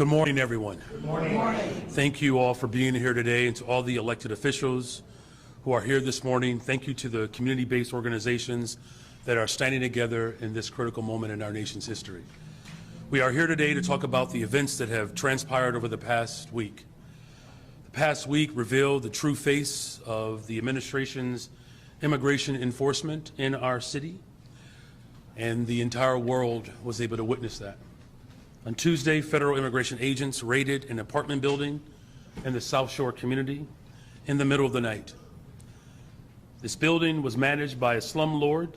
Good morning, everyone. Good morning. Good morning. Thank you all for being here today, and to all the elected officials who are here this morning. Thank you to the community-based organizations that are standing together in this critical moment in our nation's history. We are here today to talk about the events that have transpired over the past week. The past week revealed the true face of the administration's immigration enforcement in our city, and the entire world was able to witness that. On Tuesday, federal immigration agents raided an apartment building in the South Shore community in the middle of the night. This building was managed by a slumlord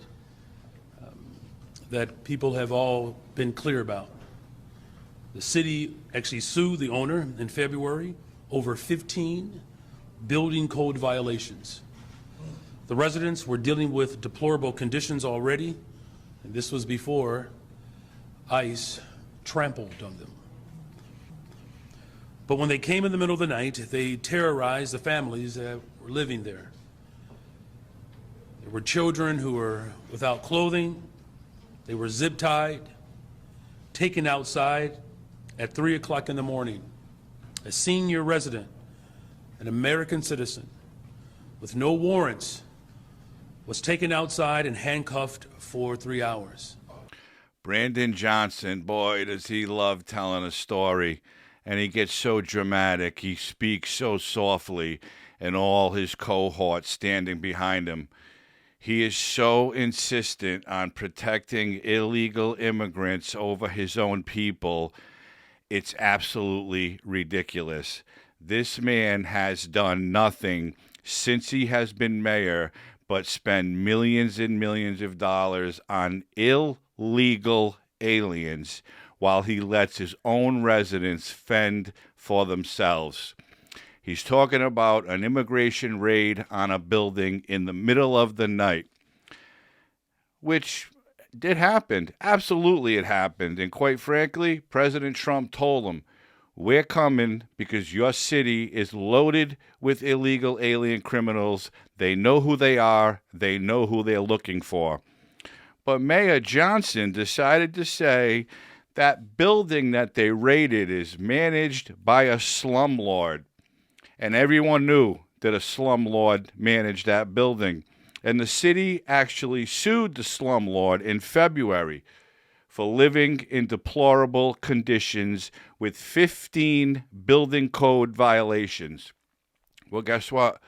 that people have all been clear about. The city actually sued the owner in February over 15 building code violations. The residents were dealing with deplorable conditions already, and this was before ICE trampled on them. But when they came in the middle of the night, they terrorized the families that were living there. There were children who were without clothing. They were zip-tied, taken outside at 3 o'clock in the morning. A senior resident, an American citizen, with no warrants, was taken outside and handcuffed for 3 hours. Brandon Johnson, boy, does he love telling a story, and he gets so dramatic. He speaks so softly, and all his cohorts standing behind him. He is so insistent on protecting illegal immigrants over his own people. It's absolutely ridiculous. This man has done nothing since he has been mayor but spend millions and millions of dollars on illegal aliens while he lets his own residents fend for themselves. He's talking about an immigration raid on a building in the middle of the night, which it happened. Absolutely it happened. And quite frankly, President Trump told him, we're coming because your city is loaded with illegal alien criminals. They know who they are. They know who they're looking for. But Mayor Johnson decided to say that building that they raided is managed by a slumlord. And everyone knew that a slumlord managed that building. And the city actually sued the slumlord in February for living in deplorable conditions with 15 building code violations. Well, guess what?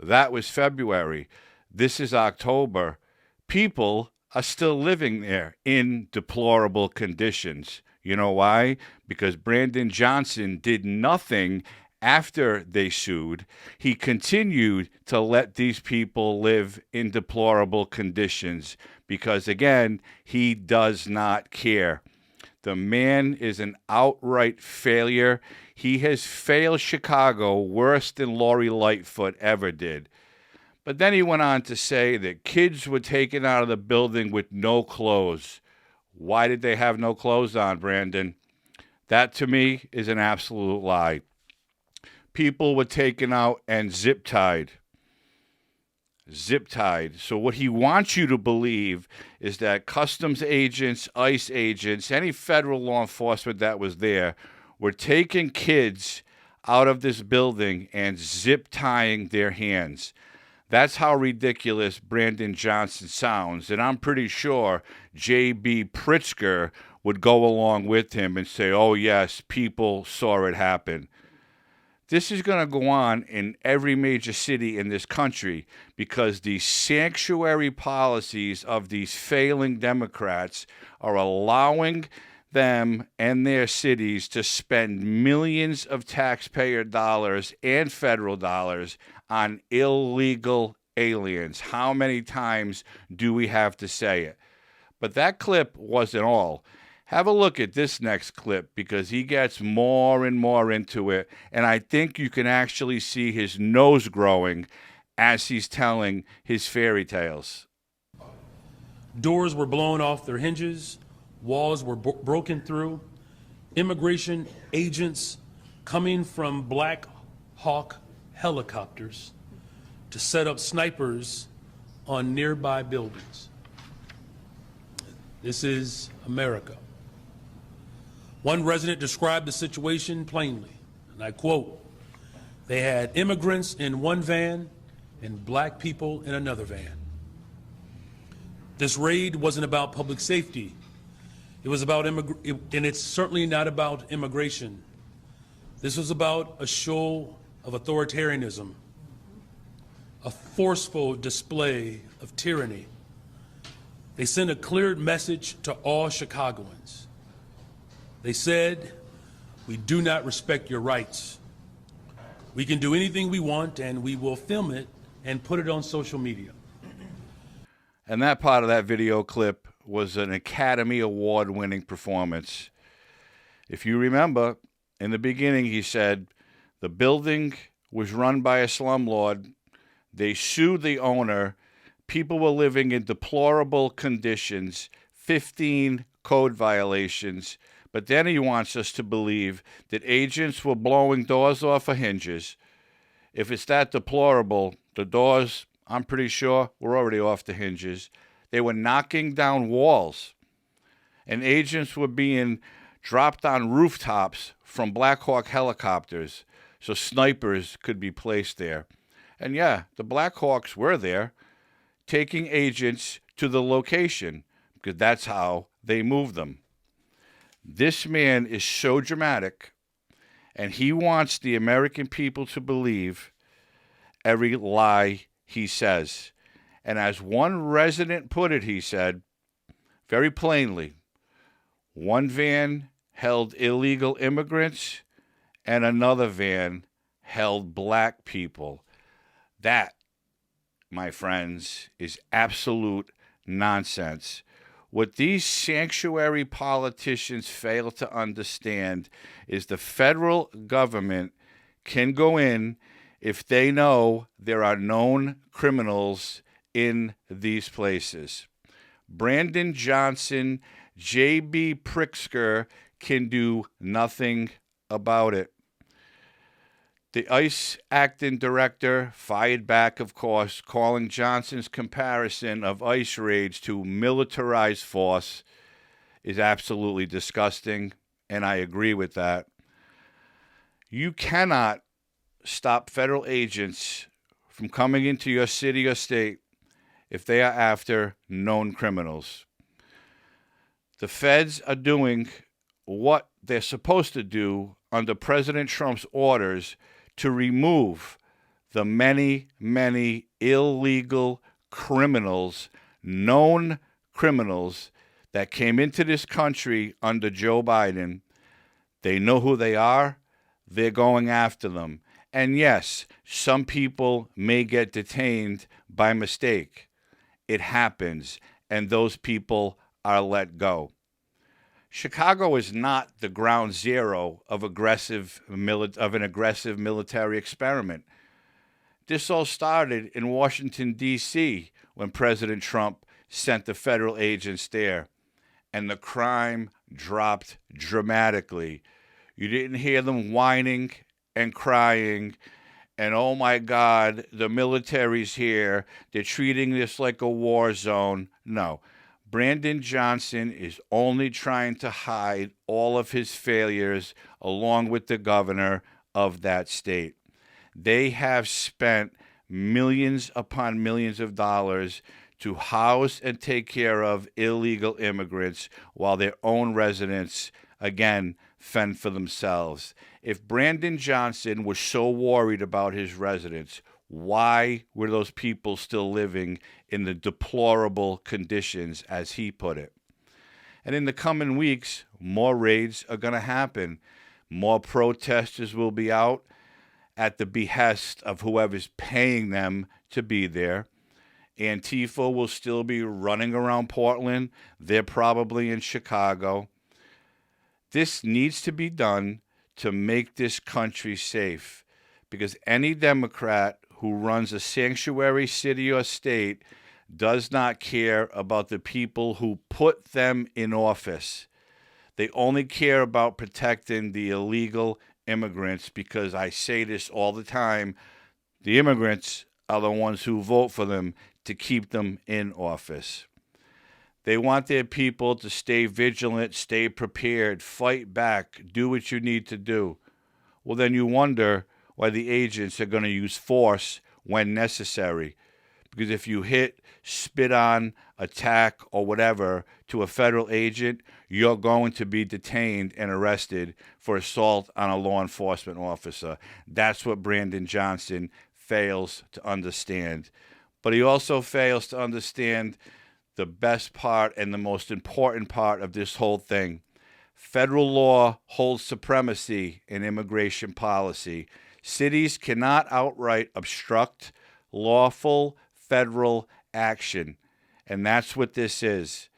That was February. This is October. People are still living there in deplorable conditions. You know why? Because Brandon Johnson did nothing after they sued. He continued to let these people live in deplorable conditions because, again, he does not care. The man is an outright failure. He has failed Chicago worse than Lori Lightfoot ever did. But then he went on to say that kids were taken out of the building with no clothes. Why did they have no clothes on, Brandon? That, to me, is an absolute lie. People were taken out and zip-tied. Zip-tied. So what he wants you to believe is that customs agents, ICE agents, any federal law enforcement that was there were taking kids out of this building and zip-tying their hands. That's how ridiculous Brandon Johnson sounds. And I'm pretty sure JB Pritzker would go along with him and say, oh, yes, people saw it happen. This is going to go on in every major city in this country because the sanctuary policies of these failing Democrats are allowing them and their cities to spend millions of taxpayer dollars and federal dollars on illegal aliens. How many times do we have to say it? But that clip wasn't all. Have a look at this next clip because he gets more and more into it, and I think you can actually see his nose growing as he's telling his fairy tales. Doors were blown off their hinges, walls were broken through, immigration agents coming from Black Hawk helicopters to set up snipers on nearby buildings. This is America. One resident described the situation plainly, and I quote, "They had immigrants in one van and black people in another van." This raid wasn't about public safety. It was about and it's certainly not about immigration. This was about a show of authoritarianism, a forceful display of tyranny. They sent a clear message to all Chicagoans. They said, "We do not respect your rights. We can do anything we want, and we will film it and put it on social media." And that part of that video clip was an Academy Award-winning performance. If you remember, in the beginning he said the building was run by a slumlord. They sued the owner. People were living in deplorable conditions, 15 code violations. But then he wants us to believe that agents were blowing doors off of hinges. If it's that deplorable, the doors, I'm pretty sure, were already off the hinges. They were knocking down walls. And agents were being dropped on rooftops from Black Hawk helicopters so snipers could be placed there. And yeah, the Black Hawks were there, taking agents to the location, because that's how they move them. This man is so dramatic, and he wants the American people to believe every lie he says. And as one resident put it, he said, very plainly, one van held illegal immigrants and another van held black people. That, my friends, is absolute nonsense. What these sanctuary politicians fail to understand is the federal government can go in if they know there are known criminals in these places. Brandon Johnson, JB Pritzker can do nothing about it. The ICE acting director fired back, of course, calling Johnson's comparison of ICE raids to militarized force is absolutely disgusting, and I agree with that. You cannot stop federal agents from coming into your city or state if they are after known criminals. The feds are doing what they're supposed to do under President Trump's orders to remove the many, many illegal criminals, known criminals that came into this country under Joe Biden. They know who they are. They're going after them. And yes, some people may get detained by mistake. It happens, and those people are let go. Chicago is not the ground zero of an aggressive military experiment. This all started in Washington, D.C., when President Trump sent the federal agents there, and the crime dropped dramatically. You didn't hear them whining and crying, and oh my God, the military's here. They're treating this like a war zone. No. Brandon Johnson is only trying to hide all of his failures along with the governor of that state. They have spent millions upon millions of dollars to house and take care of illegal immigrants while their own residents, again, fend for themselves. If Brandon Johnson was so worried about his residents, why were those people still living in the deplorable conditions, as he put it? And in the coming weeks, more raids are going to happen. More protesters will be out at the behest of whoever's paying them to be there. Antifa will still be running around Portland. They're probably in Chicago. This needs to be done to make this country safe, because any Democrat who runs a sanctuary city or state does not care about the people who put them in office. They only care about protecting the illegal immigrants, because I say this all the time, the immigrants are the ones who vote for them to keep them in office. They want their people to stay vigilant, stay prepared, fight back, do what you need to do. Well, then you wonder why the agents are going to use force when necessary. Because if you hit, spit on, attack, or whatever to a federal agent, you're going to be detained and arrested for assault on a law enforcement officer. That's what Brandon Johnson fails to understand. But he also fails to understand the best part and the most important part of this whole thing. Federal law holds supremacy in immigration policy. Cities cannot outright obstruct lawful federal action. And that's what this is.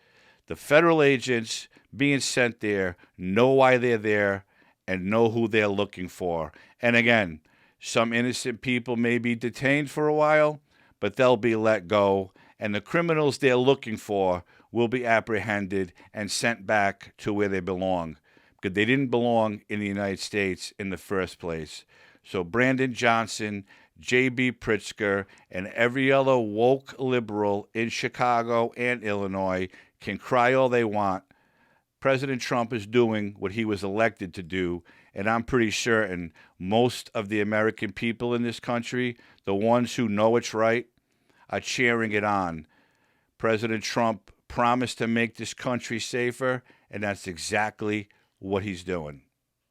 The federal agents being sent there know why they're there and know who they're looking for. And again, some innocent people may be detained for a while, but they'll be let go. And the criminals they're looking for will be apprehended and sent back to where they belong, because they didn't belong in the United States in the first place. So Brandon Johnson, JB Pritzker, and every other woke liberal in Chicago and Illinois can cry all they want. President Trump is doing what he was elected to do, and I'm pretty certain most of the American people in this country, the ones who know it's right, are cheering it on. President Trump promised to make this country safer, and that's exactly what he's doing.